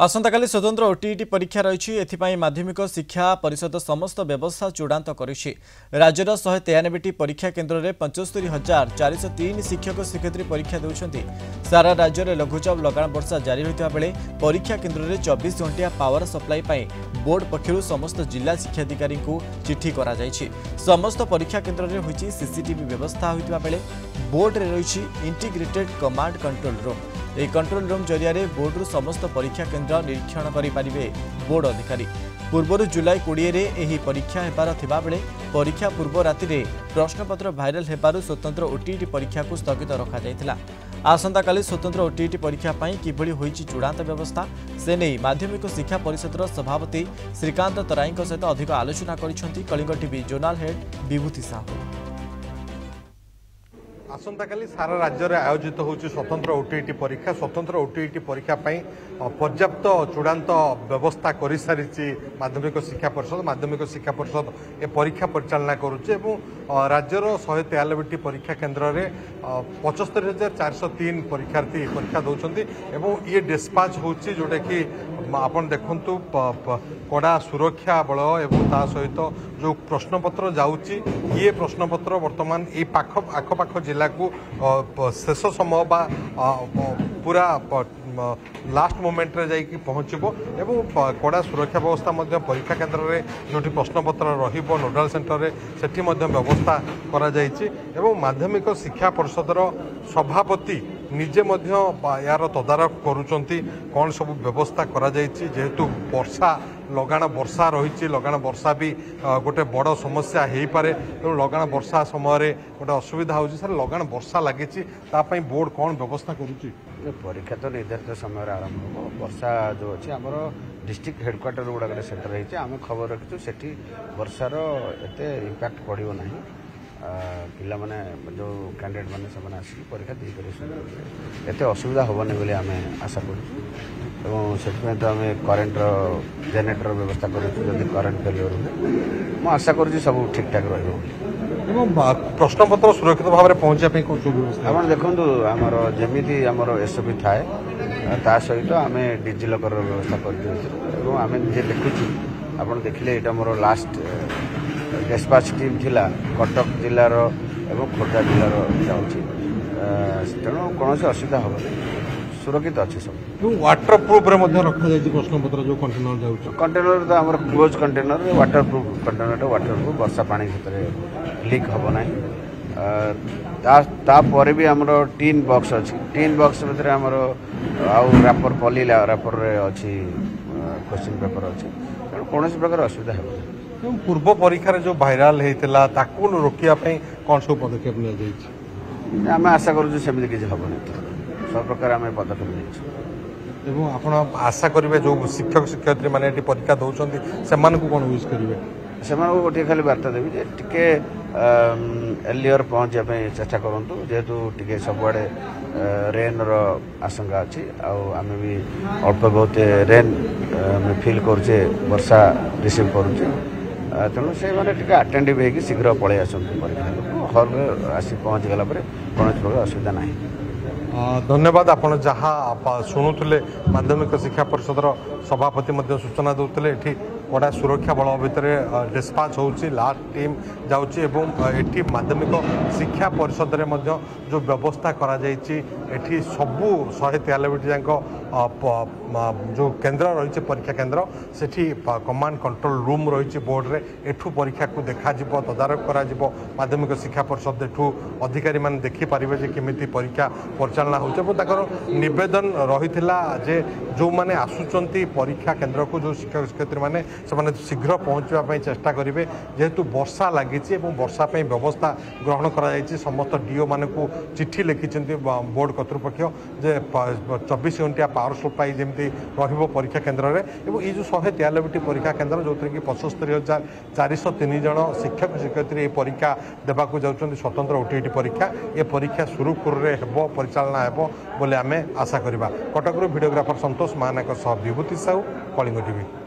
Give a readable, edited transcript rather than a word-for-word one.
आसंताकाली स्वतंत्र ओटीईटी परीक्षा रही एथिपाई माध्यमिक शिक्षा परिषद समस्त व्यवस्था चूड़ांत करिछि। राज्यर 193टी परीक्षा केन्द्र में 75,403 शिक्षक शिक्षयित्री परीक्षा देउछन्ति। सारा राज्य में लघुचाप लगाण वर्षा जारी रहिता बेले परीक्षा केन्द्र में 24 घंटिया पावर सप्लाई पाई बोर्ड पक्षरु समस्त जिला शिक्षाधिकारी को चिठी करा जायछि। समस्त परीक्षा केन्द्र में होइछि सीसीटीवी व्यवस्था होइता बेले बोर्ड रे रहिछि इंटीग्रेटेड कमांड कंट्रोल रूम। এই कंट्रोल रूम जरिया बोर्ड समस्त परीक्षा केन्द्र निरीक्षण करेंगे बोर्ड अधिकारी। पूर्व जुलाई 20 रे एही परीक्षा हेबार थिबा बेले परीक्षा पूर्व राति रे प्रश्नपत्र भाइराल हेबारु स्वतंत्र ओटीईटी परीक्षा को स्थगित रखा जायतिला। आसंता काली स्वतंत्र ओटीईटी परीक्षा पाई किभली होईची चूड़ांत व्यवस्था से नहीं माध्यमिक शिक्षा परिषदर सभापति श्रीकांत तराई सहित अधिक आलोचना करिसेंती कलिंग टीवी जोनाल हेड विभूति साहू। आसंताकाली सारा राज्य में आयोजित होची स्वतंत्र ओटीईटी परीक्षा। स्वतंत्र ओटीईटी परीक्षा पर्याप्त चूड़ांत व्यवस्था कर सारी माध्यमिक शिक्षा परिषद। माध्यमिक शिक्षा परिषद ए परीक्षा परिचालना करुचे एवं राज्यर 193टी परीक्षा केन्द्र में 75,403 परीक्षार्थी परीक्षा दौरान एवं ये डिस्पाच होची जोटा कि आपन देखंतु कड़ा सुरक्षा बल एवं ता सहित जो प्रश्नपत्र जाउची ये प्रश्नपत्र वर्तमान ए पाख आखपाख जिला को शेष समय बा पूरा लास्ट मोमेंट रे जाई पहुँचबो एवं कड़ा सुरक्षा व्यवस्था मध्य परीक्षा केन्द्र में जो प्रश्नपत्र रहिबो नोडाल सेंटर रे सेठी मध्य व्यवस्था करा जायछि एवं माध्यमिक शिक्षा परिषदर सभापति निजे मध्य यार तदारख करुचंती कौन सब व्यवस्था करा जायछि। जेहेतु वर्षा लगाण वर्षा रही लगाण वर्षा भी गोटे बड़ समस्या हो पारे तेणु लगाण वर्षा समय गोटे असुविधा होची। सर लगाण वर्षा लगी बोर्ड कौन व्यवस्था करुच्ची? परीक्षा तो निर्धारित समय आरंभ हो वर्षा जो अच्छी आम डिस्ट्रिक्ट हेडक्वार्टर गुड़ाक सेंटर होती आम खबर रखीचु से वर्षार एत इम्पैक्ट पड़ो ना पिला माने जो कैंडिडेट माने से आसिक परीक्षा देकर एत असुविधा हेनी बोली आम आशा करें तो आम करेन्ट जेनेटर व्यवस्था करें करेन्ट फेलियर हुए मुझे आशा करुँच सब ठीक ठाक रहा। प्रश्नपत्र सुरक्षित भाव में पहुँचापी आप देखूँ आमर जमी आमर एसओपी थाए ता सहित आम डिजिलकर व्यवस्था कर आम निजे देखुचु आप देखिले यहाँ मोर लास्ट डिस्पाच टीम थिला कटक जिलार एवं खोर्धा जिलार जाऊँगी तेणु कौन असुविधा हम सुरक्षित अच्छे सब। वाटर प्रूफ रखा जाए प्रश्नपत्र जो कंटेनर जाऊँ कंटेनर तो आम close container waterproof container waterproof वर्षा पानी भर लीक हम ना भी आमर टीन बॉक्स अच्छी टीन बॉक्स भर आमर आउ रैपर पली रैपर अच्छी क्वेश्चन पेपर अच्छी तेणु कौन प्रकार असुविधा है। पूर्व परीक्षा जो भाइराल होता रोकने कौन सब पदक्षेप लिया आम आशा करुँच किसी हेनी सब प्रकार आम पदक्षेप नहीं आप आशा करेंगे जो शिक्षक शिक्षयित्री मैंने परीक्षा दौरान से कौन यूज करेंगे से गोटे खाली वार्ता देवी जे टिके एर्लियर पहुँचापी चेष्टा करूँ जेहेतु टिके सबुआड़े रेन आशंका अच्छी आम भी अल्प बहुत रेन फिल करुचे वर्षा रिसीव करुचे तेणु से मैंने आटेंटिव होगी शीघ्र पलि आसती परीक्षा हल आसी पहुँची गला कौन प्रकार असुविधा ना। धन्यवाद। आपण जहाँ शुणुले माध्यमिक शिक्षा परिषदर सभापति सूचना दौते ये कड़ा सुरक्षा बल भितर डिस्पाच होची लास्ट टीम जाऊँगी एटी माध्यमिक शिक्षा परिषद में जो व्यवस्था करा एठी सबू 193 जाक जो केन्द्र रही परीक्षा केन्द्र सेठी कमांड कंट्रोल रूम रही बोर्ड रे एठू परीक्षा को देखा तदारख करा माध्यमिक शिक्षा परिषद एठू अधिकारी मान देखिपारे जे केमिति परीक्षा परिचालना होकर नवेदन रही जे जो मैंने आसुचंती परीक्षा केन्द्र को जो शिक्षक शिक्षयित्री मैंने से शीघ्र पहुँचापी चेष्टा करेंगे जेहेतु वर्षा लगी वर्षा व्यवस्था ग्रहण कर समस्त डीओ मान को चिट्ठी लिखिं बोर्ड कर्तृपक्ष जे 24 घंटिया पावर सप्लाई जमी परीक्षा केन्द्र में ये जो 193टी परीक्षा केन्द्र जो कि 75,403 जन शिक्षक शिक्षयित्री परीक्षा देवाक जाऊँ स्वतंत्र ओटीईटी परीक्षा ये परीक्षा सुरुखुरु हो परिचालना हो बोले आम आशा करवा। कटक भिडियोग्राफर संतोष महानाक विभूति साहू कलिंग टीवी।